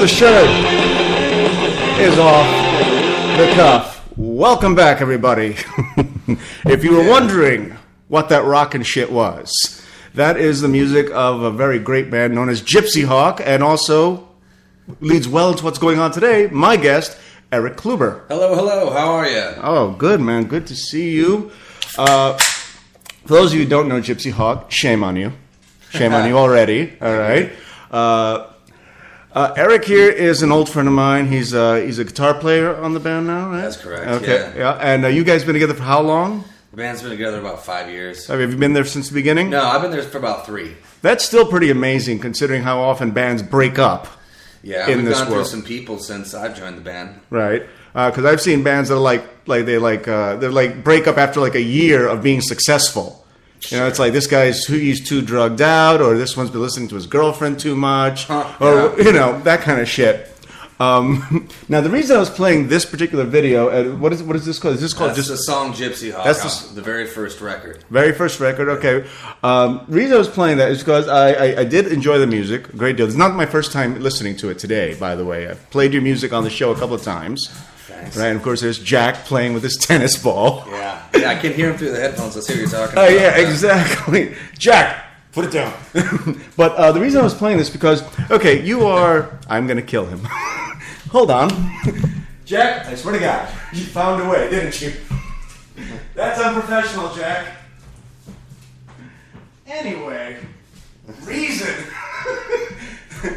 The shirt is off the cuff. Welcome back, everybody. If you were wondering what that rockin' shit was, that is the music of a very great band known as Gypsy Hawk, and also leads well into what's going on today. My guest, Eric Kluber. Hello, hello. How are you? Oh, good, man. Good to see you. For those of you who don't know Gypsy Hawk, shame on you. Shame on you already. All right. Eric here is an old friend of mine. He's a guitar player on the band now, right? That's correct. Okay, yeah. And you guys been together for how long? The band's been together about 5 years. Have you been there since the beginning? No, I've been there for about 3. That's still pretty amazing, considering how often bands break up. Yeah, in we've this gone through world. some people since I've joined the band. Right, because I've seen bands that are they break up after like a year of being successful. You know, it's like this guy's he's too drugged out, or this one's been listening to his girlfriend too much, or you know, that kind of shit. Now, the reason I was playing this particular video, what is this called? Is this called That's the song Gypsy Hawk? That's the very first record. Very first record, okay. The reason I was playing that is because I did enjoy the music a great deal. It's not my first time listening to it today, by the way. I've played your music on the show a couple of times. Thanks. Right, and of course there's Jack playing with his tennis ball. Yeah, I can hear him through the headphones. Let's see what you're talking Oh, about. yeah, exactly. Jack, put it down. But the reason I was playing this because, okay, you are... I'm going to kill him. Hold on. Jack, I swear to God, you found a way, didn't you? That's unprofessional, Jack. Anyway, reason.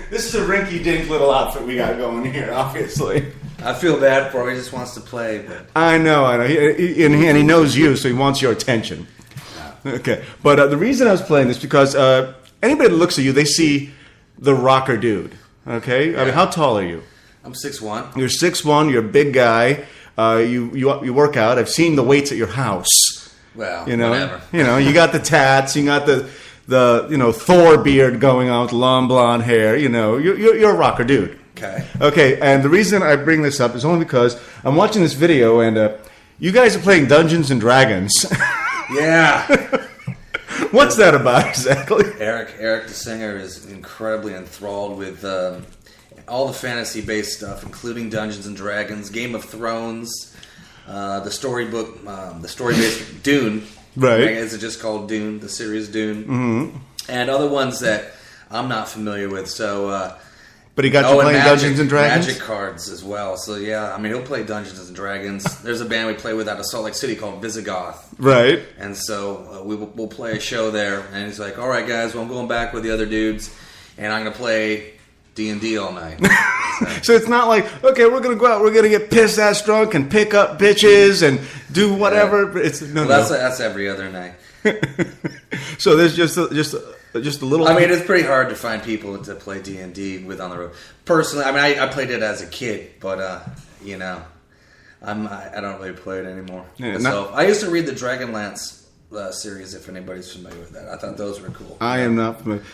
This is a rinky-dink little outfit we got going here, obviously. I feel bad for him. He just wants to play. But... I know. And he knows you, so he wants your attention. Yeah. Okay. But the reason I was playing this because anybody that looks at you, they see the rocker dude. Okay? Yeah. I mean, how tall are you? I'm 6'1". You're 6'1". You're a big guy. You work out. I've seen the weights at your house. Well, you know, whatever. You got the tats. You got the Thor beard going on with long blonde hair. You know, you're a rocker dude. Okay, and the reason I bring this up is only because I'm watching this video and you guys are playing Dungeons and Dragons. Yeah. What's that about exactly? Eric the singer is incredibly enthralled with all the fantasy-based stuff, including Dungeons and Dragons, Game of Thrones, the storybook, the story-based Dune. Right. Is it just called Dune, the series Dune? Mm-hmm. And other ones that I'm not familiar with, so... But he got you playing Dungeons and Dragons? Magic cards as well. So, yeah, I mean, he'll play Dungeons and Dragons. There's a band we play with out of Salt Lake City called Visigoth. Right. And so we'll play a show there. And he's like, all right, guys, well, I'm going back with the other dudes, and I'm going to play D&D all night. So it's not like, okay, we're going to go out, we're going to get pissed-ass drunk and pick up bitches and do whatever. Yeah. It's That's every other night. So there's just a little... I mean, it's pretty hard to find people to play D&D with on the road. Personally, I mean, I played it as a kid, but, I don't really play it anymore. Yeah, so I used to read the Dragonlance series, if anybody's familiar with that. I thought those were cool. I am not familiar.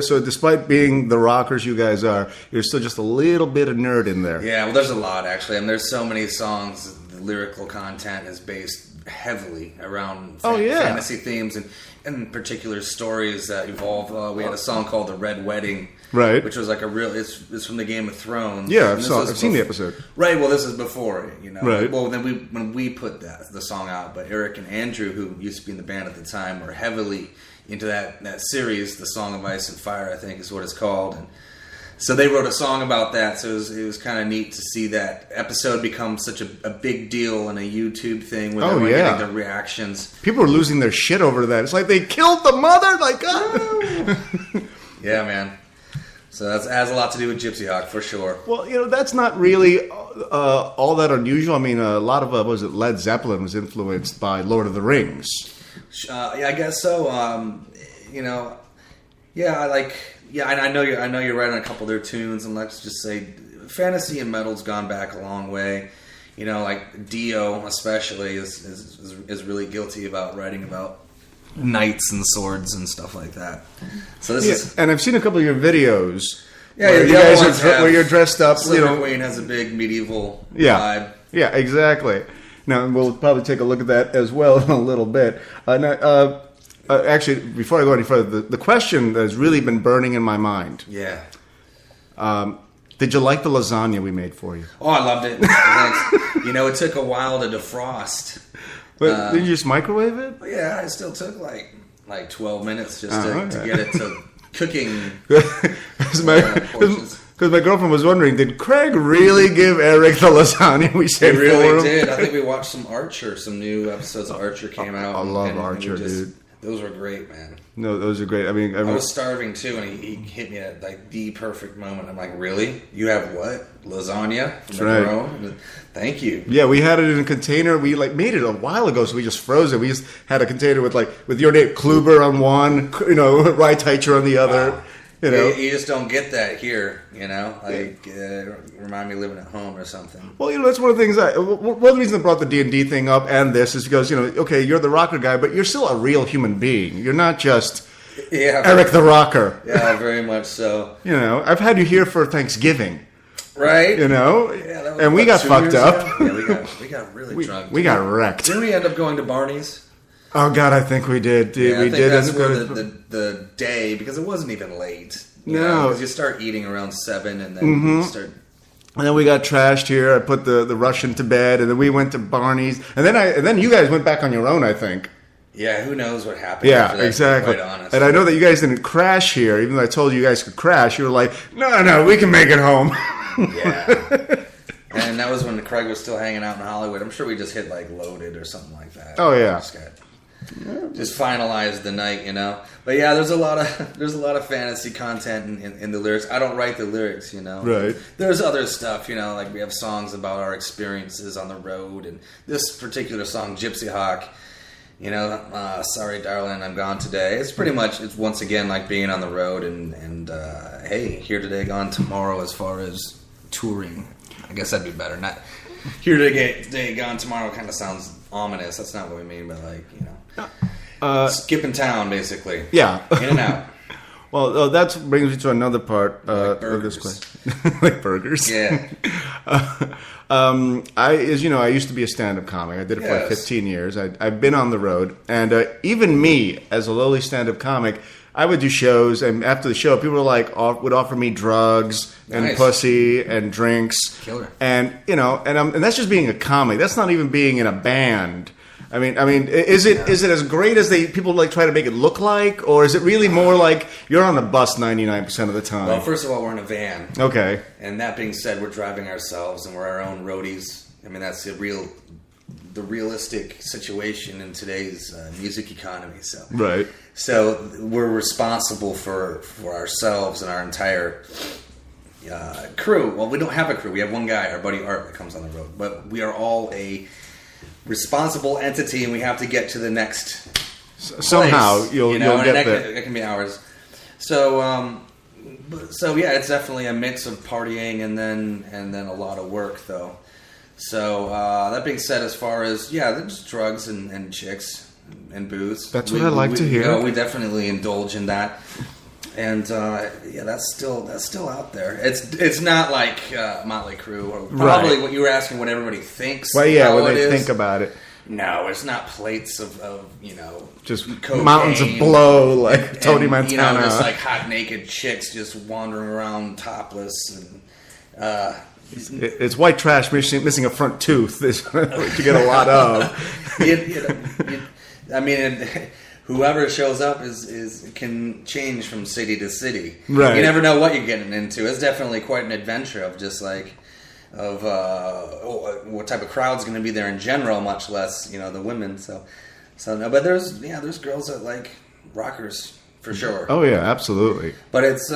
So despite being the rockers you guys are, you're still just a little bit of nerd in there. Yeah, well, there's a lot, actually. I mean, there's so many songs. The lyrical content is based heavily around fantasy themes and particular stories that evolve. We had a song called "The Red Wedding," right? Which was like a real. It's from the Game of Thrones. Yeah, I've seen the episode. Right. Well, this is before it, you know. Right. Well, then when we put the song out, but Eric and Andrew, who used to be in the band at the time, were heavily into that series, "The Song of Ice and Fire," I think is what it's called, and so they wrote a song about that. So it was kind of neat to see that episode become such a big deal in a YouTube thing with everyone getting their reactions. People were losing their shit over that. It's like they killed the mother. Like, oh. Yeah, man. So that has a lot to do with Gypsy Hawk for sure. Well, that's not really all that unusual. I mean, a lot of Led Zeppelin was influenced by Lord of the Rings. Yeah, I guess so. I know you're right on a couple of their tunes, and let's just say fantasy and metal's gone back a long way. Like Dio especially is really guilty about writing about knights and swords and stuff like that. So this is, and I've seen a couple of your videos. Yeah, where you guys where you're dressed up. Sliver Queen has a big medieval vibe. Yeah, exactly. Now we'll probably take a look at that as well in a little bit. Actually, before I go any further, the question that has really been burning in my mind. Yeah. Did you like the lasagna we made for you? Oh, I loved it. Thanks. It took a while to defrost. But did you just microwave it? Yeah, it still took like 12 minutes just to get it to cooking. Because my girlfriend was wondering, did Craig really give Eric the lasagna we saved for him? He really did. I think we watched some new episodes of Archer came out. I love Archer, dude. Those were great, man. No, those are great. I mean, I was starving too, and he hit me at like the perfect moment. I'm like, really? You have what? Lasagna from the Rome? Thank you. Yeah, we had it in a container. We made it a while ago, so we just froze it. We just had a container with your name, Kluber on one, Reiteicher on the other. Wow. You just don't get that here, remind me of living at home or something. Well, that's one of the things. One of the reasons I brought the D&D thing up and this is because, okay, you're the rocker guy, but you're still a real human being. You're not just Eric the Rocker. Yeah, very much so. I've had you here for Thanksgiving. Right? Yeah, that was, and we got fucked up. Yeah, we got really drunk. We got wrecked. Didn't we end up going to Barney's? Oh God, I think we did. Yeah, we did. That's where the day, because it wasn't even late. No, because you start eating around 7, and then you start. And then we got trashed here. I put the Russian to bed, and then we went to Barney's, and then you guys went back on your own, I think. Yeah, who knows what happened? Yeah, after that, exactly. To be quite honest. And I know that you guys didn't crash here, even though I told you guys could crash. You were like, no, we can make it home. Yeah. And that was when Craig was still hanging out in Hollywood. I'm sure we just hit Loaded or something like that. Oh yeah. Just finalized the night, But yeah, there's a lot of fantasy content in the lyrics. I don't write the lyrics, Right. There's other stuff, like we have songs about our experiences on the road, and this particular song, Gypsy Hawk, Sorry Darling, I'm Gone Today. It's pretty much, it's once again like being on the road and hey, here today, gone tomorrow as far as touring. I guess that'd be better. Not here today, gone tomorrow kind of sounds ominous. That's not what we mean by skipping town, basically. Yeah. In and out. Well, that brings me to another part of this question. Like burgers. Yeah. I used to be a stand-up comic. I did it for 15 years. I've been on the road. And even me, as a lowly stand-up comic, I would do shows. And after the show, people would offer me drugs and pussy and drinks. Killer. And, and that's just being a comic. That's not even being in a band. I mean, is it as great as people try to make it look like, or is it really more like you're on the bus 99% of the time? Well, first of all, we're in a van. Okay. And that being said, we're driving ourselves, and we're our own roadies. I mean, that's the realistic situation in today's music economy. So right. So we're responsible for ourselves and our entire crew. Well, we don't have a crew. We have one guy, our buddy Art, that comes on the road, but we are all a responsible entity, and we have to get to the next somehow place, you'll get there. It can be hours. So yeah, it's definitely a mix of partying and then a lot of work though. So that being said, as far as there's drugs and chicks and booze. That's what I like to hear. We definitely indulge in that. And that's still out there. It's not like Motley Crue or probably what you were asking. What everybody thinks. Well, yeah, what they think about it. No, it's not plates of Just cocaine, mountains of blow like Tony Montana. Just like hot naked chicks just wandering around topless and. It's white trash missing a front tooth is what you get a lot of. Whoever shows up can change from city to city. Right. You never know what you're getting into. It's definitely quite an adventure of just what type of crowd's going to be there in general, much less the women. So no, but there's girls that like rockers for sure. Oh yeah, absolutely. But it's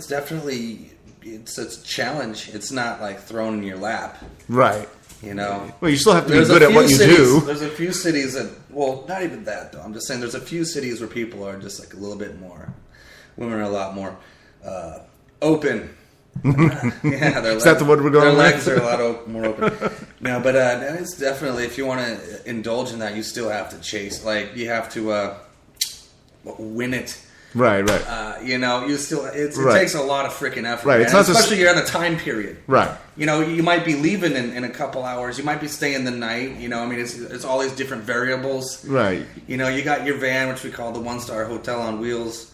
definitely. It's a challenge. It's not like thrown in your lap. Right. Well, you still have to be good at what you do. There's a few cities that, well, not even that though. I'm just saying there's a few cities where people are just like a little bit more, women are a lot more open. Yeah, is that the word we're going with? Their legs are a lot more open. No, but it's definitely, if you want to indulge in that, you still have to chase. Like, you have to win it. Right. You still it right. takes a lot of freaking effort. Right, it's not especially you're in a time period. Right. You might be leaving in a couple hours. You might be staying the night. It's all these different variables. Right. You got your van, which we call the 1-star hotel on wheels.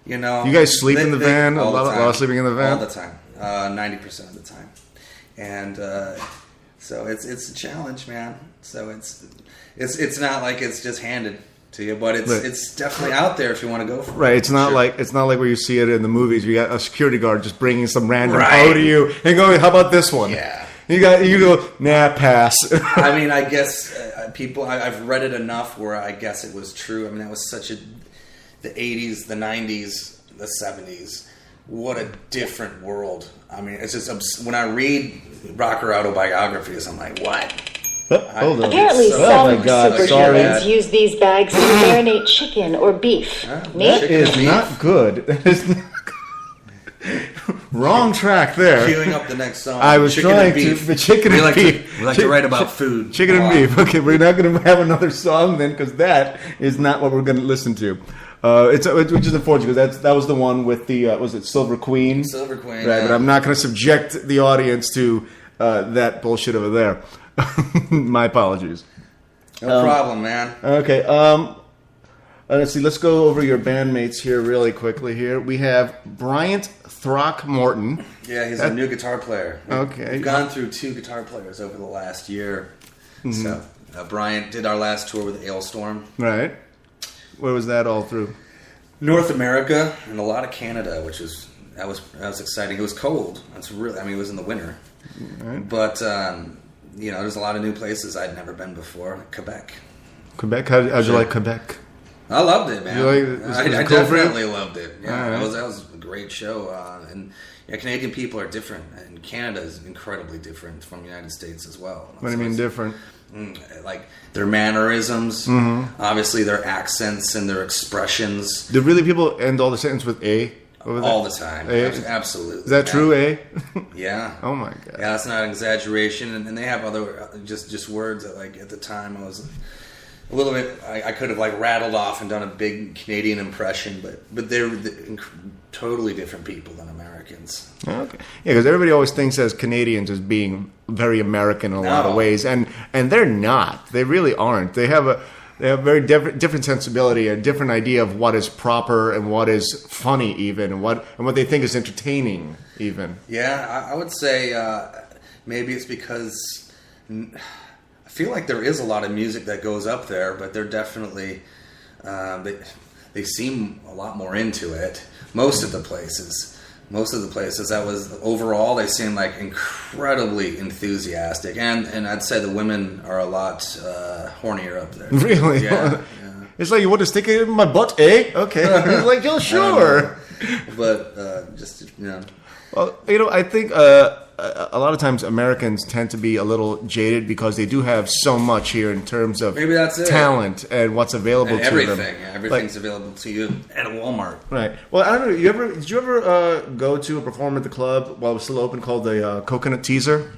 You guys sleep in the van? A lot of sleeping in the van? All the time. 90% of the time. And so it's a challenge, man. So it's not like it's just handed to you, but it's definitely out there if you want to go for it. Right, it's not like where you see it in the movies. You got a security guard just bringing some random hoe to you and going, "How about this one?" Yeah, you go, "Nah, pass." I guess people. I've read it enough where I guess it was true. That was the 80s, the 90s, the 70s. What a different world. It's just when I read rocker autobiographies, I'm like, what? Hold on. Apparently, some God, superheroes use these bags to marinate chicken or beef. That is not good. That is not good. Wrong track there. Queuing up the next song. I was trying to. The chicken and beef. We like to write about food. Chicken and beef. Okay, we're not going to have another song then, because that is not what we're going to listen to. Which is unfortunate, because that was the one with the was it Silver Queen? Silver Queen. Right, yeah. But I'm not going to subject the audience to that bullshit over there. My apologies. No problem, man. Okay. Let's see. Let's go over your bandmates here really quickly. Here we have Bryant Throckmorton. Yeah, he's a new guitar player. We've gone through 2 guitar players over the last year. Mm-hmm. So Bryant did our last tour with Ailstorm. Right. Where was that all through? North America and a lot of Canada, which was exciting. It was cold. It was in the winter. Right. But there's a lot of new places I'd never been before. Quebec. How'd you like Quebec? I loved it, man. I cool definitely loved it. Yeah, right. that was a great show. And Canadian people are different, and Canada is incredibly different from the United States as well. What do you mean different? Like their mannerisms, obviously their accents and their expressions. Do really people end all the sentence with A? All the time. Absolutely. Is that true, A? Yeah. Oh my god. Yeah, that's not an exaggeration. And they have other just words that, like, at the time I was a little bit. I could have like rattled off and done a big Canadian impression, but they're totally different people than Americans. Okay. Yeah, because everybody always thinks as Canadians as being very American in a lot of ways, and they're not. They really aren't. They have a very different sensibility, a different idea of what is proper and what is funny, even, and what they think is entertaining, even. Yeah, I would say maybe it's because I feel like there is a lot of music that goes up there, but they're definitely they seem a lot more into it. Most of the places, that was overall, they seem like incredibly enthusiastic, and I'd say the women are a lot hornier up there. Really? Yeah. It's like, you want to stick it in my butt, eh? Okay. It's like, yeah, sure. But just Well, I think a lot of times Americans tend to be a little jaded because they do have so much here in terms of maybe that's it. Talent and what's available and to everything. them. Yeah, everything's available to you at a Walmart. Right. Well, I don't know. Did you ever go to a performance at the club while it was still open called the Coconut Teaser?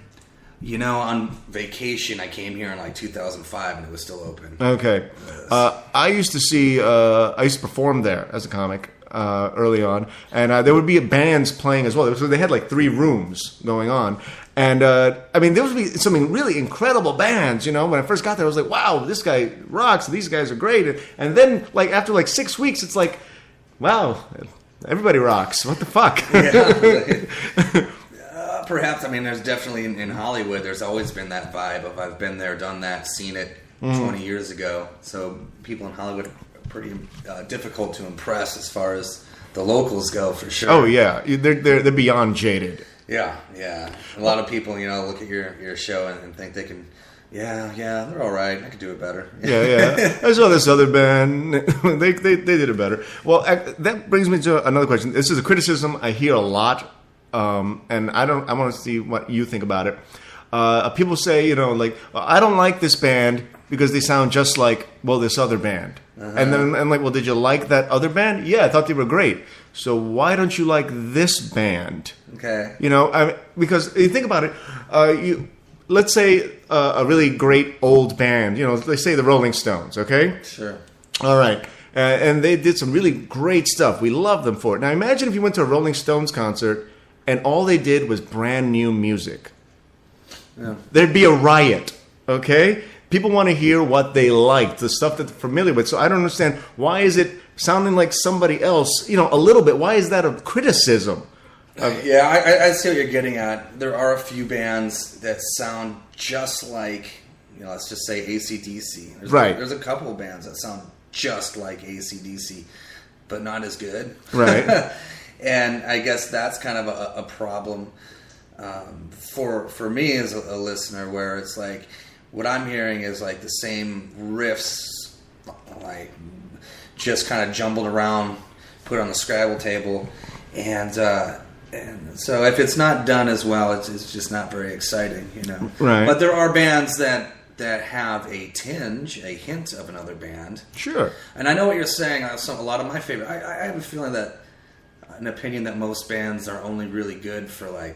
On vacation, I came here in like 2005 and it was still open. Okay. I used to perform there as a comic. early on, and there would be bands playing as well. So they had like 3 rooms going on. And, I mean, there would be some really incredible bands, you know. When I first got there, I was like, wow, this guy rocks. These guys are great. And then, like, after, like, 6 weeks, it's like, wow, everybody rocks. What the fuck? Yeah. Perhaps, I mean, there's definitely, in Hollywood, there's always been that vibe of I've been there, done that, seen it 20 years ago. So people in Hollywood are pretty difficult to impress as far as the locals go, for sure. Oh, yeah. They're beyond jaded. Yeah. A lot of people, you know, look at your show and think they can, they're all right. I could do it better. Yeah. I saw this other band. they did it better. Well, that brings me to another question. This is a criticism I hear a lot, and I want to see what you think about it. People say, you know, like, I don't like this band because they sound just like, well, this other band. And then I'm like, well, did you like that other band? Yeah, I thought they were great. So why don't you like this band? Okay. You know, because you think about it, let's say a really great old band, you know, let's say the Rolling Stones, okay? Sure. All right. And they did some really great stuff. We love them for it. Now imagine if you went to a Rolling Stones concert and all they did was brand new music. Yeah. There'd be a riot, okay? People want to hear what they liked, the stuff that they're familiar with. So I don't understand, why is it sounding like somebody else, you know, a little bit? Why is that a criticism? Yeah, I see what you're getting at. There are a few bands that sound just like, you know, let's just say AC/DC. There's a couple of bands that sound just like AC/DC, but not as good. Right. And I guess that's kind of a problem for me as a listener, where it's like, what I'm hearing is like the same riffs, like just kind of jumbled around, put on the Scrabble table, and so if it's not done as well, it's just not very exciting, you know. Right. But there are bands that have a hint of another band. Sure. And I know what you're saying. A lot of my favorite. I have a feeling that, an opinion that most bands are only really good for like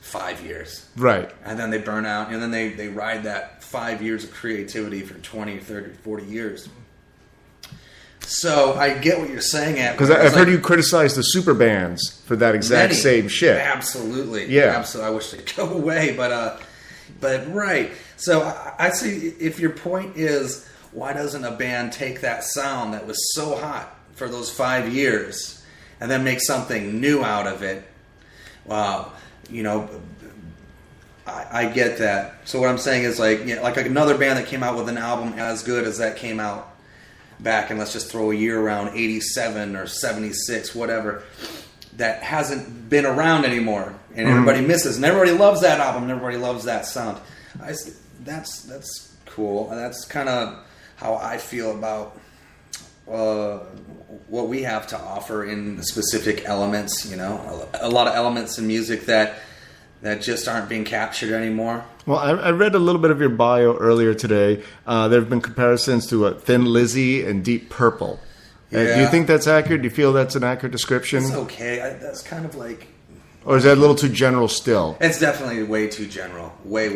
5 years. Right. And then they burn out, and then they ride that 5 years of creativity for 20, 30, 40 years. So I get what you're saying. Because I've heard you criticize the super bands for that exact same shit. Absolutely. Yeah. Absolutely. I wish they'd go away, but right. So I see, if your point is, why doesn't a band take that sound that was so hot for those 5 years and then make something new out of it? Wow. You know, I get that. So what I'm saying is, like, you know, like another band that came out with an album as good as that came out back, and let's just throw a year around 87 or 76, whatever, that hasn't been around anymore, and everybody misses, and everybody loves that album, and everybody loves that sound. That's cool. And that's kind of how I feel about what we have to offer in specific elements. You know, a lot of elements in music that just aren't being captured anymore. Well, I read a little bit of your bio earlier today. There have been comparisons to Thin Lizzy and Deep Purple. Yeah. Do you think that's accurate? Do you feel that's an accurate description? It's okay. That's kind of like... Or is that a little too general still? It's definitely way too general. Way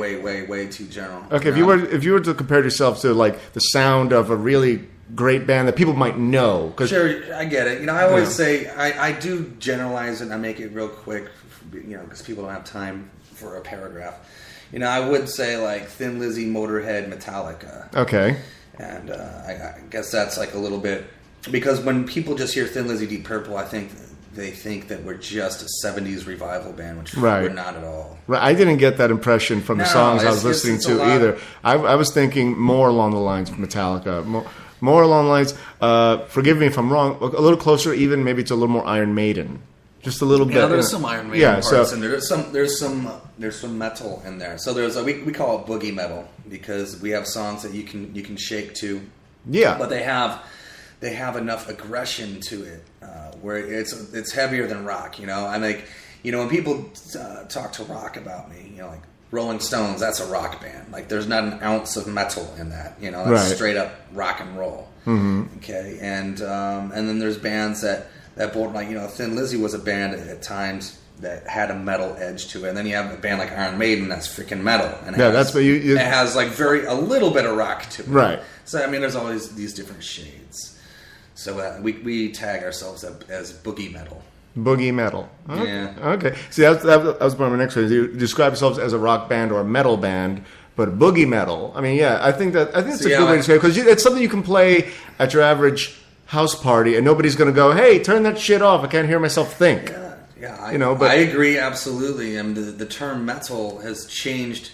too general. Okay, if you were to compare yourself to like the sound of a really great band that people might know. Sure, I get it. You know, I always say, I do generalize it and I make it real quick, you know, because people don't have time for a paragraph. You know, I would say like Thin Lizzy, Motorhead, Metallica. Okay. And I guess that's like a little bit, because when people just hear Thin Lizzy, Deep Purple, I think they think that we're just a 70s revival band, which we're not at all. Right. I didn't get that impression from the songs I was listening to either. I was thinking more along the lines of Metallica. More along the lines, forgive me if I'm wrong, a little closer even maybe to a little more Iron Maiden. Just a little bit. Yeah, there's some Iron Maiden parts in there. There's some metal in there. So there's we call it boogie metal, because we have songs that you can shake to. Yeah. But they have enough aggression to it where it's heavier than rock. You know, I like, you know, when people talk to rock about me, you know, like Rolling Stones, that's a rock band. Like, there's not an ounce of metal in that. You know, that's straight up rock and roll. Mm-hmm. Okay, and then there's bands that both, like, you know, Thin Lizzy was a band at times that had a metal edge to it, and then you have a band like Iron Maiden that's freaking metal, and that's what it has like a little bit of rock to it. Right. So I mean, there's always these different shades. So we tag ourselves as boogie metal. Boogie metal. Okay. Yeah. Okay. See, that was part of my next one. You describe yourselves as a rock band or a metal band, but boogie metal. I mean, yeah, I think it's a good way to describe it, because it's something you can play at your average house party, and nobody's going to go, "Hey, turn that shit off. I can't hear myself think." Yeah. But I agree absolutely. And the term metal has changed.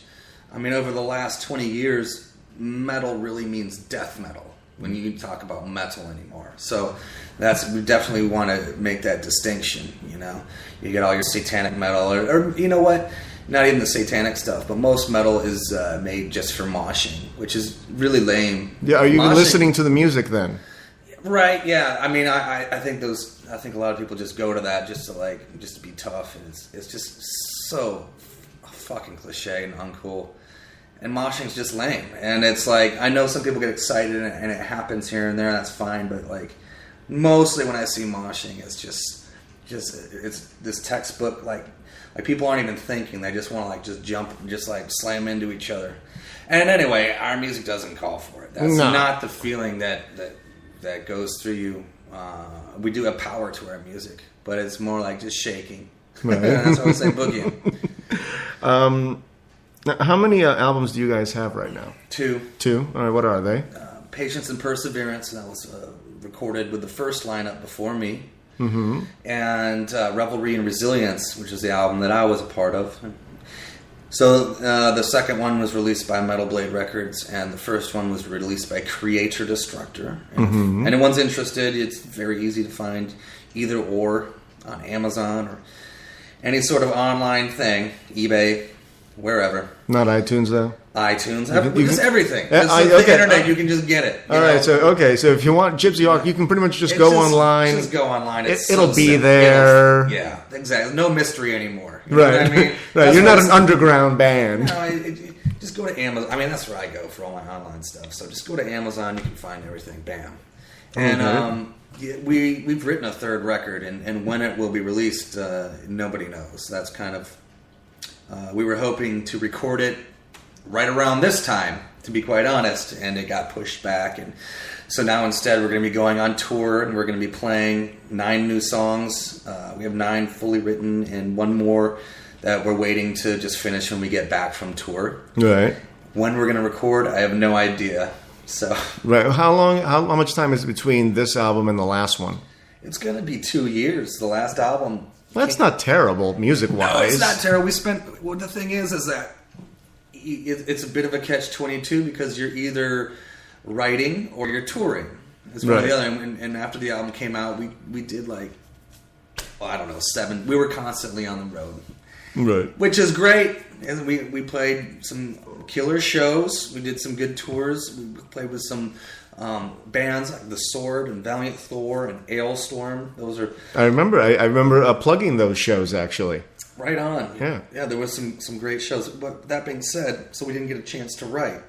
I mean, over the last 20 years, metal really means death metal when you talk about metal anymore. So we definitely want to make that distinction. You get all your satanic metal, or you know what? Not even the satanic stuff, but most metal is made just for moshing, which is really lame. Yeah, are you listening to the music then? Right. Yeah. I mean, I think a lot of people just go to that just to be tough, and it's just so fucking cliche and uncool. And moshing's just lame. And it's like, I know some people get excited and it happens here and there, that's fine, but like mostly when I see moshing, it's just it's this textbook, like people aren't even thinking, they just want to like just jump and just like slam into each other. And anyway, our music doesn't call for it. That's not the feeling that goes through you. We do have power to our music, but it's more like just shaking. Right. That's why I say boogieing. Now, how many albums do you guys have right now? 2. All right, what are they? Patience and Perseverance, that was recorded with the first lineup before me. Mm-hmm. And Revelry and Resilience, which is the album that I was a part of. So the second one was released by Metal Blade Records, and the first one was released by Creator Destructor. And if anyone's interested, it's very easy to find either or on Amazon or any sort of online thing, eBay, wherever. Not iTunes, though? iTunes. Just everything. The internet, you can just get it. All right, so if you want Gypsy Hawk, you can pretty much just go online. Just go online. It'll be there. Yeah, exactly. No mystery anymore. You know what I mean? Right, you're not an underground band. Just go to Amazon. I mean, that's where I go for all my online stuff. So just go to Amazon, you can find everything. Bam. And we've written a third record, and when it will be released, nobody knows. That's kind of... we were hoping to record it right around this time, to be quite honest, and it got pushed back. And so now instead we're going to be going on tour, and we're going to be playing 9 new songs. We have 9 fully written, and 1 more that we're waiting to just finish when we get back from tour. Right. When we're going to record, I have no idea. So right. How much time is it between this album and the last one? It's going to be 2 years. The last album... That's not terrible, music-wise. No, it's not terrible. The thing is that it's a bit of a catch-22 because you're either writing or you're touring. It's one or the other. And after the album came out, we did 7. We were constantly on the road. Right. Which is great. And we played some killer shows. We did some good tours. We played with some... bands like The Sword and Valiant Thor and Ailstorm. Those are... I remember plugging those shows, actually. Right on. Yeah. Yeah, there was some great shows. But that being said, so we didn't get a chance to write.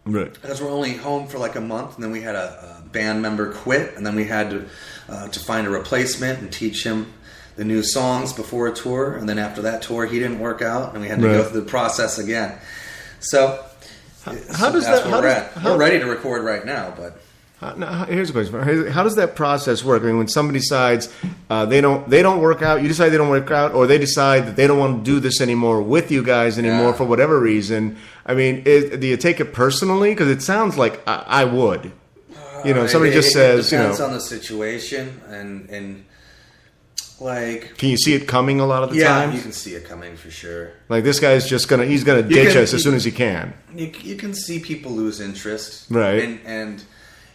Right. Because we're only home for a month, and then we had a band member quit, and then we had to find a replacement and teach him the new songs before a tour, and then after that tour, he didn't work out, and we had to go through the process again. So... We're ready to record right now, but here's a question: how does that process work? I mean, when somebody decides they don't work out, you decide they don't work out, or they decide that they don't want to do this anymore with you guys anymore for whatever reason. I mean, do you take it personally? Because it sounds like I would. Somebody just says, it depends on the situation and. Can you see it coming a lot of the time? Yeah, you can see it coming for sure. Like this guy's he's gonna ditch us as soon as he can. You can see people lose interest, right? And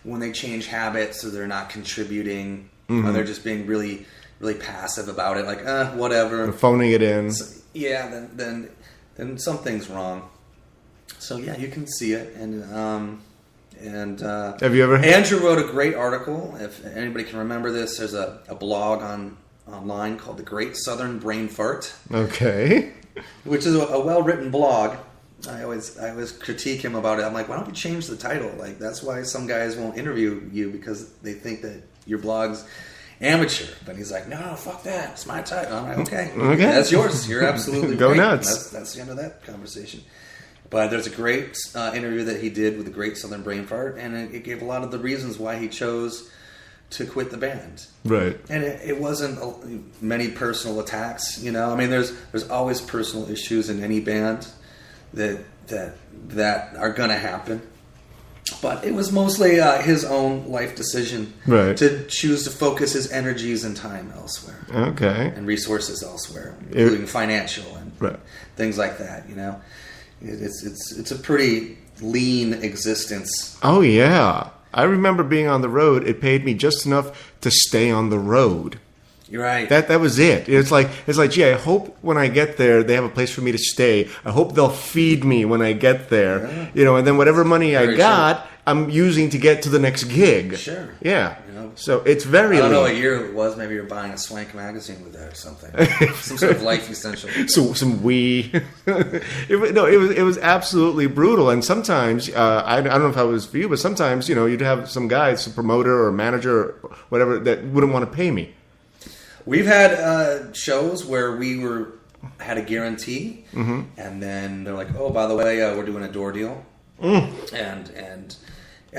when they change habits, or they're not contributing, or they're just being really, really passive about it, whatever, they're phoning it in. So, then something's wrong. So yeah, you can see it, and have you ever? Andrew wrote a great article. If anybody can remember this, there's a blog online called The Great Southern Brain Fart. Okay. Which is a well-written blog. I always critique him about it. I'm like, why don't we change the title? That's why some guys won't interview you, because they think that your blog's amateur. But he's like, no, fuck that. It's my title. I'm like, okay. That's yours. You're absolutely Go right. nuts. That's the end of that conversation. But there's a great interview that he did with The Great Southern Brain Fart, and it gave a lot of the reasons why he chose to quit the band. Right. And it wasn't many personal attacks, you know. I mean, there's always personal issues in any band that are gonna happen. But it was mostly his own life decision to choose to focus his energies and time elsewhere. Okay. And resources elsewhere, including financial and things like that, you know. It's a pretty lean existence. Oh, yeah. I remember being on the road. It paid me just enough to stay on the road. You're right. That was it. It's like, gee, I hope when I get there they have a place for me to stay. I hope they'll feed me when I get there. Yeah. You know, and then whatever money I got, I'm using to get to the next gig. Sure. Yeah. You know, so it's very I don't know what year it was. Maybe you're buying a Swank magazine with that or something. Some sort of life essential. Some wee. It was absolutely brutal. And sometimes, I don't know if that was for you, but sometimes, you know, you'd have some guy, some promoter or manager or whatever that wouldn't want to pay me. We've had shows where we had a guarantee, and then they're like, "Oh, by the way, we're doing a door deal," and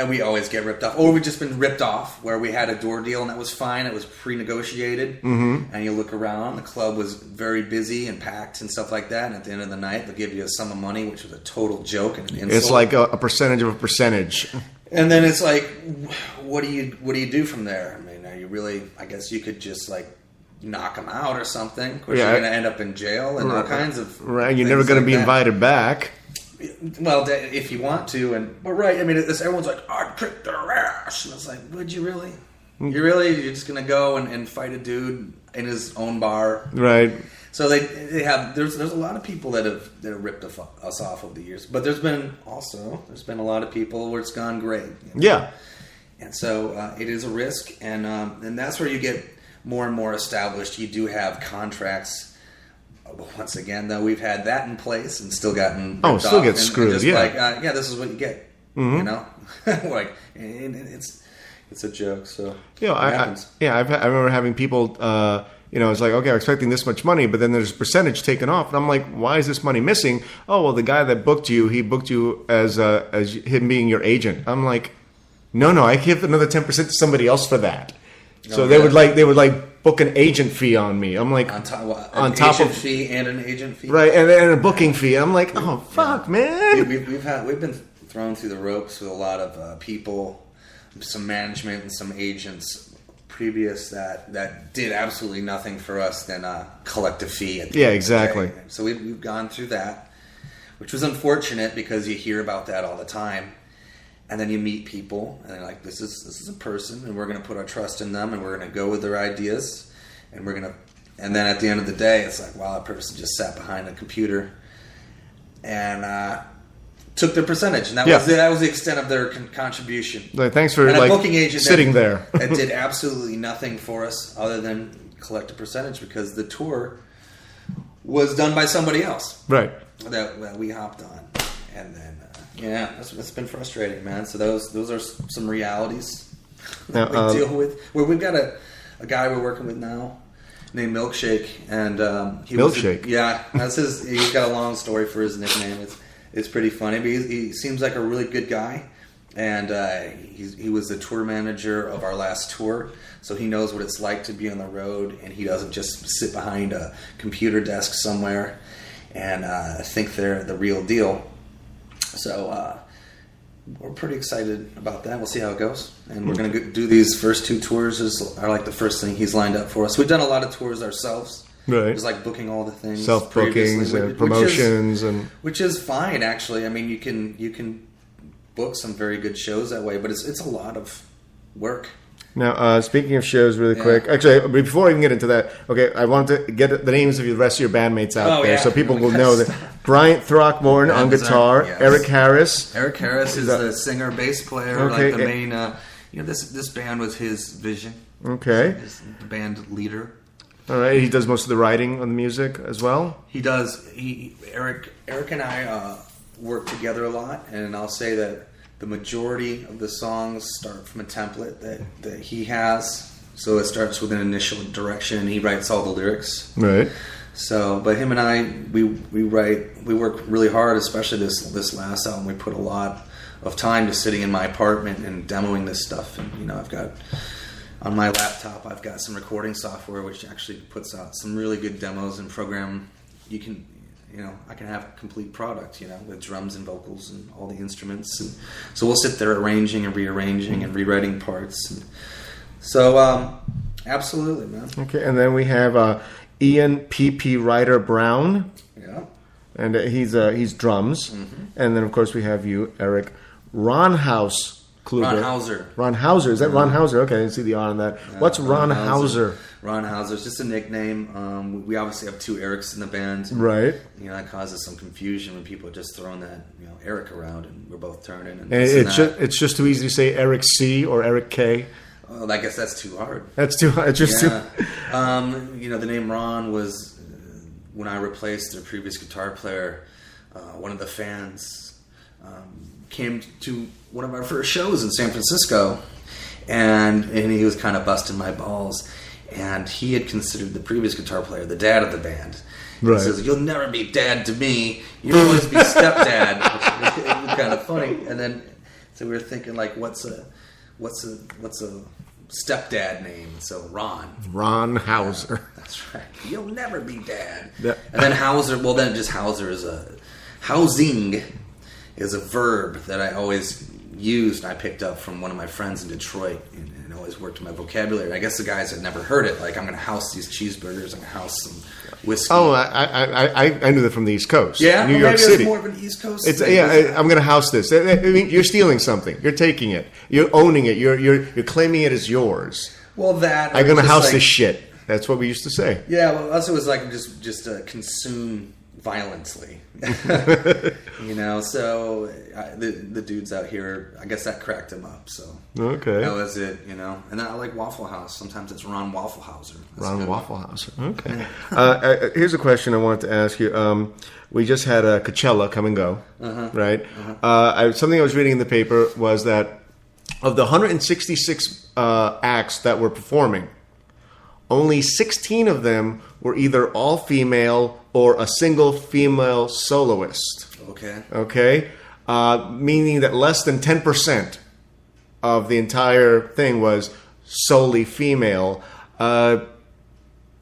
we always get ripped off, or we've just been ripped off where we had a door deal and that was fine. It was pre-negotiated, and you look around, the club was very busy and packed and stuff like that. And at the end of the night, they'll give you a sum of money, which was a total joke and an insult. It's like a percentage of a percentage. And then it's like, what do you do from there? I mean, are you really? I guess you could just like knock them out or something. Of course, you're going to end up in jail and all kinds of You're never going to be invited back. Well, if you want to, but I mean, everyone's like, "I'd kick their ass," and it's like, would you really? You're just going to go and fight a dude in his own bar, right? So they have. There's a lot of people that have ripped us off over the years, but there's been a lot of people where it's gone great. You know? Yeah, and so it is a risk, and that's where you get more and more established. You do have contracts. Once again, though, we've had that in place and still gotten ripped still off get screwed. and just Yeah, this is what you get. You know, like and it's a joke. So I remember having people. It's like, okay, I'm expecting this much money, but then there's a percentage taken off, and I'm like, why is this money missing? Oh, well, the guy that booked you, he booked you as him being your agent. I'm like, no, I give another 10% to somebody else for that. So they would book an agent fee on me. I'm like, on top of fee and an agent fee, right? And a booking fee. I'm like, oh fuck, man. We've been thrown through the ropes with a lot of people, some management and some agents previous that did absolutely nothing for us than a collective fee. At the end exactly. Of the day. So we've gone through that, which was unfortunate because you hear about that all the time. And then you meet people, and they're like, "This is a person, and we're going to put our trust in them, and we're going to go with their ideas, and And then at the end of the day, it's like, wow, that person just sat behind a computer and took their percentage, and that was the extent of their contribution. Like, thanks for a booking agent sitting there. That did absolutely nothing for us other than collect a percentage because the tour was done by somebody else, right? That we hopped on, and then. It's been frustrating, man. So those are some realities that we deal with. Where we've got a guy we're working with now named Milkshake, and Milkshake. That's his. He's got a long story for his nickname. It's pretty funny, but he seems like a really good guy, and he was the tour manager of our last tour, so he knows what it's like to be on the road, and he doesn't just sit behind a computer desk somewhere and think they're the real deal. So we're pretty excited about that. We'll see how it goes. And we're going to do these first two tours are like the first thing he's lined up for us. We've done a lot of tours ourselves. Right. Just like booking all the things. Self-bookings and promotions. Which is fine, actually. I mean, you can book some very good shows that way, but it's a lot of work. Now, speaking of shows really quick, actually, before I even get into that, okay, I wanted to get the names of the rest of your bandmates out there so people will know that. Bryant Throckmorton on guitar, Eric Harris. Eric Harris is the singer, bass player, like the main, this band was his vision. Okay. He's the band leader. All right, he does most of the writing on the music as well? He does. Eric and I work together a lot, and I'll say that the majority of the songs start from a template that he has. So it starts with an initial direction, and he writes all the lyrics. Right. So, but him and I, we work really hard, especially this last album. We put a lot of time to sitting in my apartment and demoing this stuff. And, I've got on my laptop, I've got some recording software which actually puts out some really good demos and program. I can have a complete product, with drums and vocals and all the instruments. And so we'll sit there arranging and rearranging and rewriting parts. And so, absolutely, man. Okay, and then we have Ian P.P. Ryder Brown. Yeah. And he's drums. Mm-hmm. And then, of course, we have you, Eric Ronhaus. Ron Hauser. Is that Ron Hauser? Okay, I didn't see the R on that. Yeah, What's Ron Hauser? Ron Hauser is just a nickname. We obviously have two Erics in the band. Right. That causes some confusion when people are just throwing that Eric around, and we're both turning. And it's just too easy to say Eric C or Eric K. Well, I guess that's too hard. That's too hard. It's just too. The name Ron was when I replaced their previous guitar player. One of the fans came to one of our first shows in San Francisco, and he was kind of busting my balls, and he had considered the previous guitar player the dad of the band. Right. He says, "You'll never be dad to me. You'll always be stepdad," which was kind of funny. And then so we were thinking, like, what's a stepdad name? So Ron Hauser. That's right. You'll never be dad. Yeah. And then Hauser. Well, then just Hauser is housing is a verb that I always used. I picked up from one of my friends in Detroit and always worked in my vocabulary. I guess the guys had never heard it. Like, I'm going to house these cheeseburgers. I'm going to house some whiskey. Oh, I knew that from the East Coast. Yeah, New York City. It's more of an East Coast. I'm going to house this. I mean, you're stealing something. You're taking it. You're owning it. You're claiming it as yours. Well, I'm going to house this shit. That's what we used to say. Yeah. Well, also it was like just consume violently. So the dudes out here, I guess that cracked him up. So okay, that was it. And then I like Waffle House. Sometimes it's Ron Waffle Hauser. Ron Waffle Hauser. Okay. Here's a question I wanted to ask you. We just had a Coachella come and go, right? Something I was reading in the paper was that of the 166 acts that were performing, only 16 of them were either all female or a single female soloist. Okay? Meaning that less than 10% of the entire thing was solely female. Do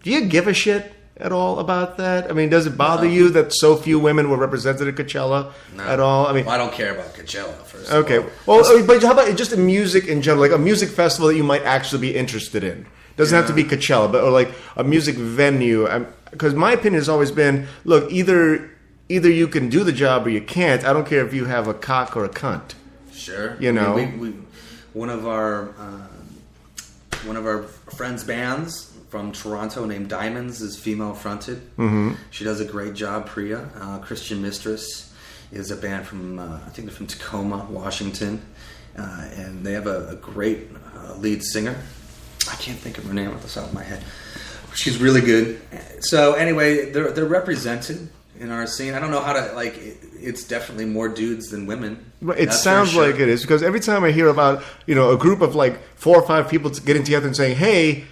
you give a shit at all about that? I mean, does it bother you that so few women were represented at Coachella at all? I mean, I don't care about Coachella, first of all. Well, but how about just music in general? Like a music festival that you might actually be interested in. Doesn't have to be Coachella, but or like a music venue. Because my opinion has always been, look, either you can do the job or you can't. I don't care if you have a cock or a cunt. Sure. We one of our friends' bands from Toronto named Diamonds is female fronted. Mm-hmm. She does a great job. Priya, Christian Mistress, is a band from I think they're from Tacoma, Washington, and they have a great lead singer. I can't think of her name off the top of my head. She's really good. So anyway, they're represented in our scene. I don't know how to it's definitely more dudes than women. It sounds like it is, because every time I hear about a group of like 4 or 5 people getting together and saying, "Hey,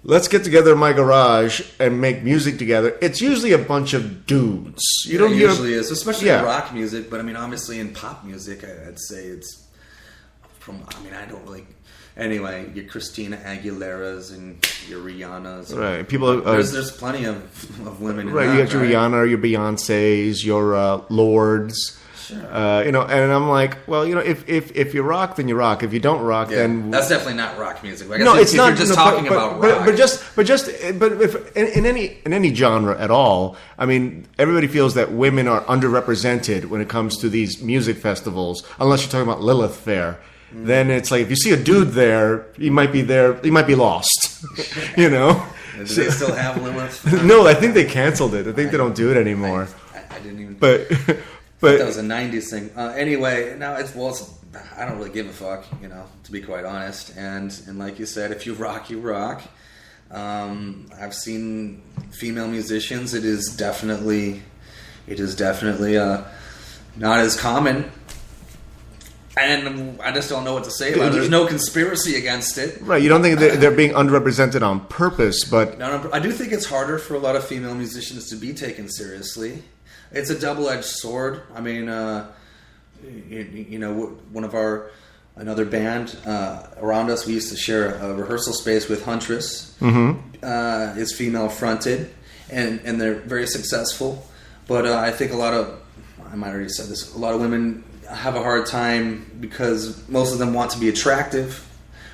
let's get together in my garage and make music together," it's usually a bunch of dudes. It usually is, especially in rock music. But I mean, obviously in pop music, I'd say it's from. I mean, I don't really. Anyway, your Christina Aguileras and your Rihannas. Right. People. There's plenty of women. Right. You got your Rihanna, your Beyoncés, your Lords. Sure. And I'm like, well, if you rock, then you rock. If you don't rock, then that's definitely not rock music. No, it's not. You're just talking about rock. But if in any genre at all, I mean, everybody feels that women are underrepresented when it comes to these music festivals, unless you're talking about Lilith Fair. Then it's like if you see a dude there, he might be lost. Do they still have Lilith? No, I think they canceled it. I think they don't do it anymore. I didn't even. But that was a '90s thing. Anyway, now I don't really give a fuck, to be quite honest. And like you said, if you rock, you rock. I've seen female musicians. It is definitely not as common. And I just don't know what to say about it. There's no conspiracy against it. Right. You don't think they're being underrepresented on purpose, but... No, I do think it's harder for a lot of female musicians to be taken seriously. It's a double-edged sword. I mean, one of our another band around us. We used to share a rehearsal space with Huntress. Is female fronted, and they're very successful. But I think I might already said this, a lot of women have a hard time because most of them want to be attractive,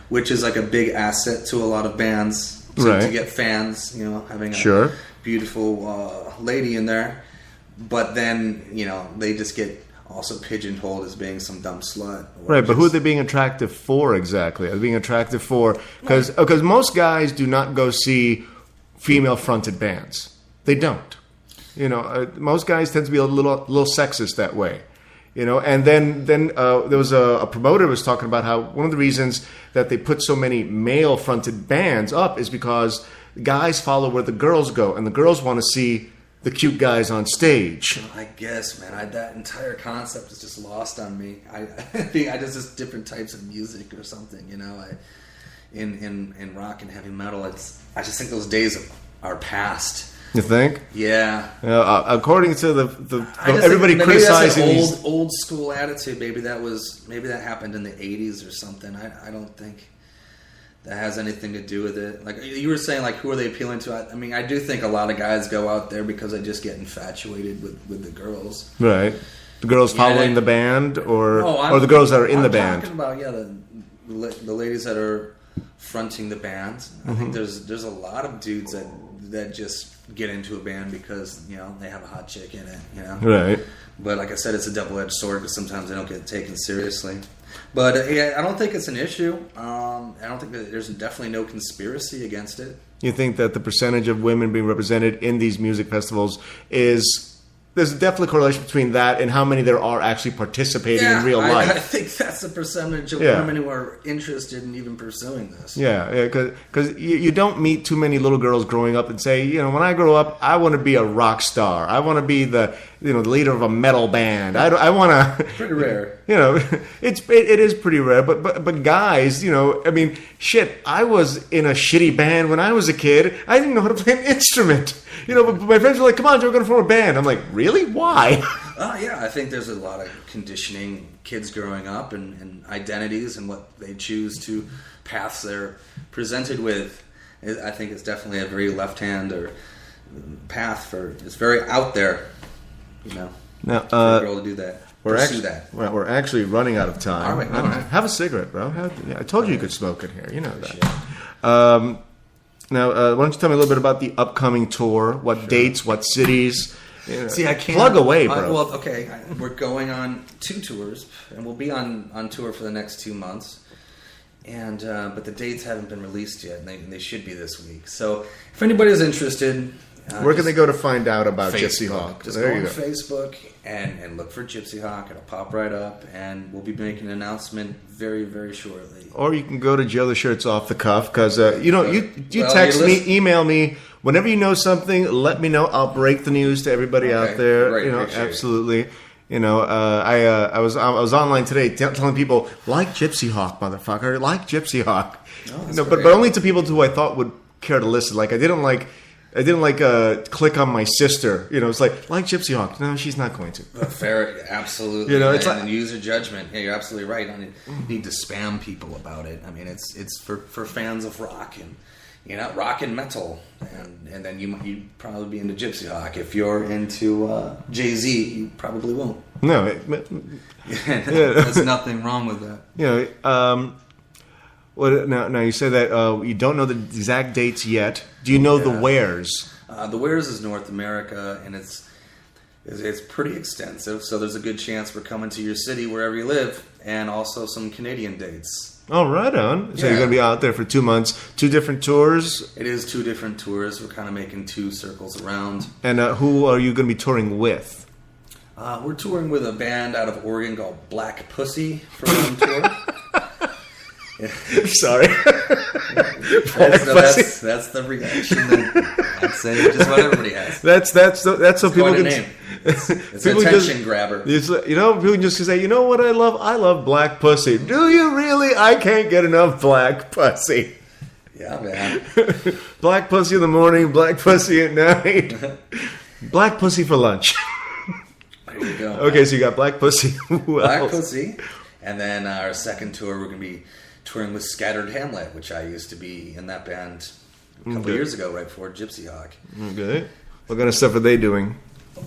which is like a big asset to a lot of bands to get fans, having a beautiful lady in there. But then, they just get also pigeonholed as being some dumb slut. Right, but who are they being attractive for exactly? Are they being attractive for... Because most guys do not go see female-fronted bands. They don't. Most guys tend to be a little sexist that way. And then there was a promoter who was talking about how one of the reasons that they put so many male-fronted bands up is because guys follow where the girls go, and the girls want to see the cute guys on stage. I guess, man, that entire concept is just lost on me. I think there's just different types of music or something, in rock and heavy metal. I just think those days are past. You think? Yeah. According to the everybody criticizing these old school attitude. Maybe that happened in the 80s or something. I don't think that has anything to do with it. Like you were saying, like who are they appealing to? I do think a lot of guys go out there because they just get infatuated with the girls. Right. The girls following the band, or the girls that are in the band. I'm talking about the ladies that are fronting the bands. I think there's a lot of dudes that just get into a band because they have a hot chick in it. Right. But like I said, it's a double-edged sword because sometimes they don't get taken seriously. But I don't think it's an issue. I don't think that there's definitely no conspiracy against it. You think that the percentage of women being represented in these music festivals there's definitely a correlation between that and how many there are actually participating in real life. I think that's the percentage of women who are interested in even pursuing this. Yeah, because you don't meet too many little girls growing up and say, when I grow up, I want to be a rock star. I want to be the the leader of a metal band. I want to. Pretty rare. It is pretty rare. But guys, shit. I was in a shitty band when I was a kid. I didn't know how to play an instrument. But my friends were like, "Come on, Joe, we're going to form a band." I'm like, "Really? Why?" Yeah, I think there's a lot of conditioning kids growing up and identities and what they choose to paths they're presented with. I think it's definitely a very left-hand or path it's very out there, Now, for a girl to do that. We're actually running out of time. All right. Have a cigarette, bro. I told you could smoke in here. You know that. Now, why don't you tell me a little bit about the upcoming tour? What dates? What cities? See, I can't plug away, bro. Well, okay, we're going on 2 tours, and we'll be on tour for the next 2 months. And but the dates haven't been released yet, and they should be this week. So if anybody's interested, where can they go to find out about Facebook. Gypsy Hawk? Just go on Facebook and look for Gypsy Hawk. It'll pop right up, and we'll be making an announcement very, very shortly. Or you can go to Joe the Shirts Off the Cuff, because you text me, email me. Whenever you know something, let me know. I'll break the news to everybody out there. Right, absolutely. I was online today telling people, like Gypsy Hawk, motherfucker, like Gypsy Hawk. But only to people who I thought would care to listen. Like I didn't click on my sister. It's like Gypsy Hawk. No, she's not going to. Fair, absolutely. It's like, and use your judgment. Yeah, you're absolutely right. I mean, you need to spam people about it. I mean, it's for fans of rock and rock and metal, and then you'd probably be into Gypsy Hawk. If you're into Jay-Z, you probably won't. No, there's nothing wrong with that. Well, now you say that you don't know the exact dates yet. Do you know the wheres? The wheres is North America, and it's pretty extensive. So there's a good chance we're coming to your city wherever you live, and also some Canadian dates. Oh, right on. So you're going to be out there for 2 months, 2 different tours? It is 2 different tours. We're kind of making 2 circles around. And who are you going to be touring with? We're touring with a band out of Oregon called Black Pussy for one tour. Sorry. That's the reaction. I'd say just what everybody has. That's so people can. Name. It's an attention grabber. People can just say, you know what I love? I love black pussy. Do you really? I can't get enough black pussy. Yeah, man. Black pussy in the morning, black pussy at night. Black pussy for lunch. There you go. Okay, so you got black pussy. Black pussy. And then our second tour, we're going to be touring with Scattered Hamlet, which I used to be in that band a couple years ago, right before Gypsy Hawk. Okay. What kind of stuff are they doing?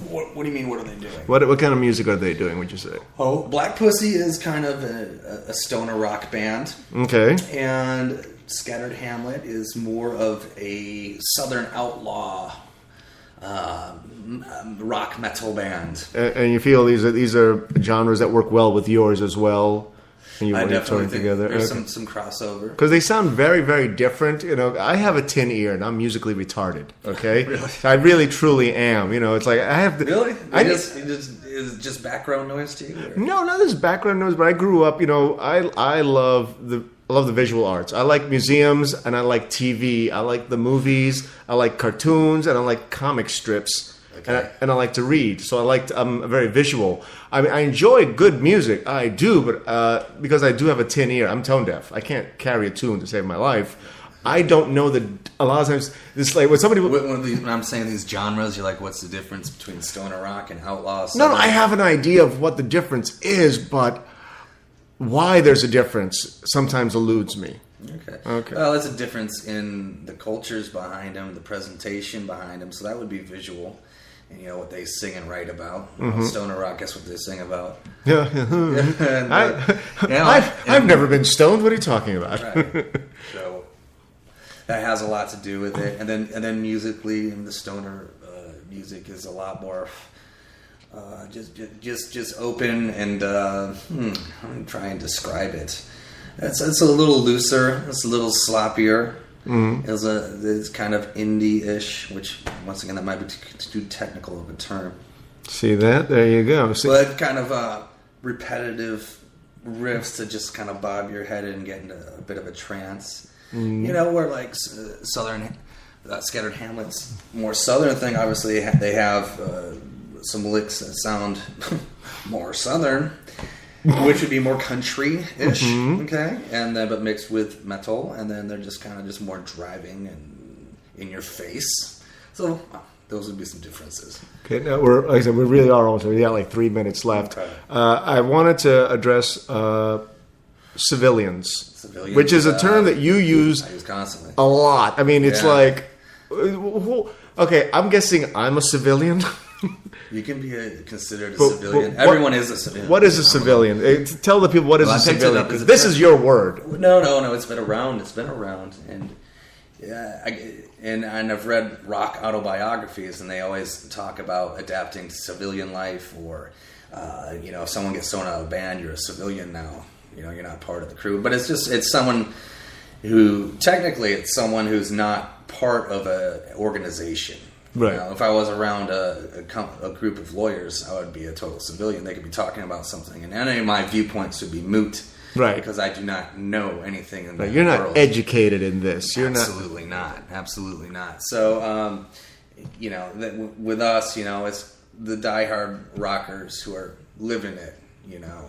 What do you mean, what are they doing? What kind of music are they doing, would you say? Oh, Black Pussy is kind of a stoner rock band. Okay. And Scattered Hamlet is more of a southern outlaw rock metal band. And you feel these are genres that work well with yours as well? And you I want to definitely touring think together? there's Okay. some crossover. Because they sound very, very different. You know, I have a tin ear and I'm musically retarded. Okay, Really? I really, truly am. You know, it's like I have. Really? Is Is it just background noise to you? Or? No, not this background noise, but I grew up. You know, I love the visual arts. I like museums and I like TV. I like the movies. I like cartoons and I like comic strips. Okay. And I like to read, so I'm very visual. I mean, I enjoy good music, I do, but because I do have a tin ear, I'm tone deaf. I can't carry a tune to save my life. I don't know a lot of times it's like when somebody. When I'm saying these genres, you're like, what's the difference between stoner rock and outlaw? No, I have an idea of what the difference is, but why there's a difference sometimes eludes me. Okay. Well, there's a difference in the cultures behind them, the presentation behind them. So that would be visual. And you know what they sing and write about. Stoner rock, guess what they sing about? Yeah. I've never been stoned. What are you talking about? Right. So that has a lot to do with it. And then musically, and the stoner music is a lot more just open and I'm trying to describe it. It's a little looser. It's a little sloppier. Mm-hmm. It's kind of indie-ish, which once again that might be too technical of a term. See that? There you go. But kind of repetitive riffs to just kind of bob your head and get into a bit of a trance. You know, where like southern Scattered Hamlet's more southern thing. Obviously, they have some licks that sound more southern. Which would be more country-ish, okay, and then but mixed with metal, and then they're just kind of just more driving and in your face. So those would be some differences. Okay, now like I said, we really are almost. We got like 3 minutes left. Okay. I wanted to address civilians, which is a term that you use I use constantly a lot. I mean, it's like, okay, I'm guessing I'm a civilian. You can be considered a civilian. Everyone is a civilian. What is a civilian? Tell the people what is a civilian. Because this is your word. No. It's been around. And and I've read rock autobiographies, and they always talk about adapting to civilian life, or if someone gets thrown out of a band, you're a civilian now. You know, you're not part of the crew. But it's someone who technically it's someone who's not part of an organization. Right. You know, if I was around a group of lawyers, I would be a total civilian. They could be talking about something, and any of my viewpoints would be moot. Right. Because I do not know anything in the You're not world. Educated in this. You're Absolutely not. Absolutely not. So, with us, it's the diehard rockers who are living it.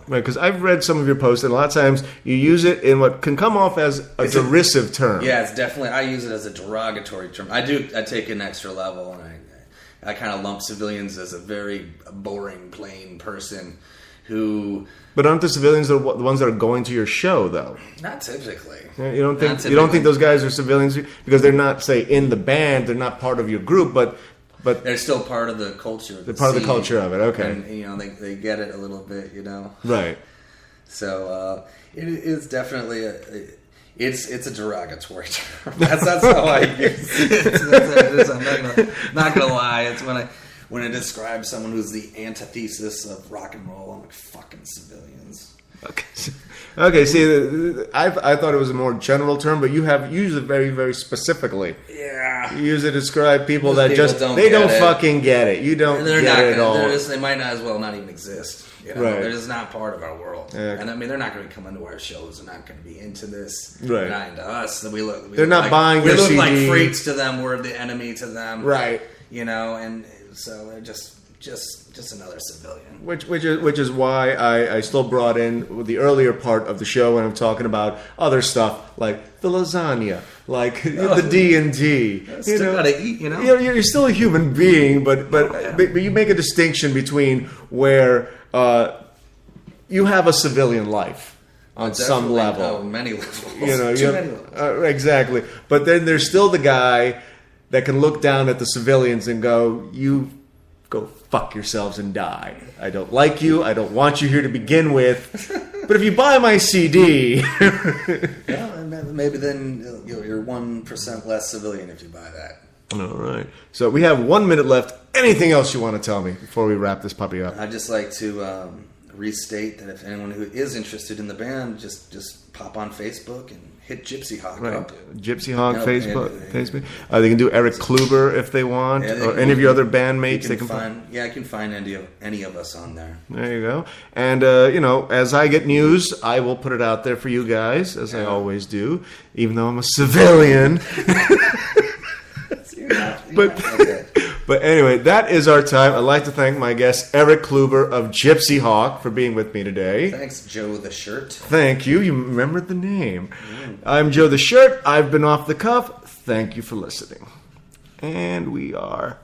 Right, because I've read some of your posts, and a lot of times you use it in what can come off as a derisive term. Yeah, it's definitely. I use it as a derogatory term. I take an extra level, and I kind of lump civilians as a very boring, plain person who. But aren't the civilians the ones that are going to your show, though? Not typically. You don't think those guys are civilians because they're not, say, in the band, they're not part of your group, but they're still part of the culture. They're part of the culture of it. Okay, and they get it a little bit, Right. So it is definitely it's a derogatory term. That's how I use it. I'm not gonna lie. It's when I describe someone who's the antithesis of rock and roll. I'm like, fucking civilians. Okay. See, I thought it was a more general term, but you use it very, very specifically. Yeah. You use it to describe people that don't fucking get it. You don't get it at all. They might not as well not even exist. Right. They're just not part of our world. Yeah. And I mean, they're not going to come into our shows. They're not going to be into this. Right. They're not into us. They're not buying your CD. We look like freaks to them. We're the enemy to them. Right. And so they're just another civilian. Which is why I still brought in the earlier part of the show when I'm talking about other stuff like the lasagna, like the D&D. Still gotta eat, You're still a human being, but you make a distinction between where you have a civilian life on some Definitely. level. Oh, many levels. Too many levels. Exactly. But then there's still the guy that can look down at the civilians and go, you go fuck yourselves and die. I don't like you. I don't want you here to begin with. But if you buy my CD... Yeah, maybe then you're 1% less civilian if you buy that. All right. So we have 1 minute left. Anything else you want to tell me before we wrap this puppy up? I'd just like to restate that if anyone who is interested in the band, just pop on Facebook and hit Gypsy Hawk up. Gypsy Hawk, No, Facebook. yeah. Facebook. They can do Eric Kluber if they want, Yeah, or any of your other bandmates. They can find. Yeah, I can find any of us on there. There you go. And, as I get news, I will put it out there for you guys, as I always do, even though I'm a civilian. But anyway, that is our time. I'd like to thank my guest, Eric Kluber of Gypsy Hawk, for being with me today. Thanks, Joe the Shirt. Thank you. You remembered the name. I'm Joe the Shirt. I've been Off the Cuff. Thank you for listening. And we are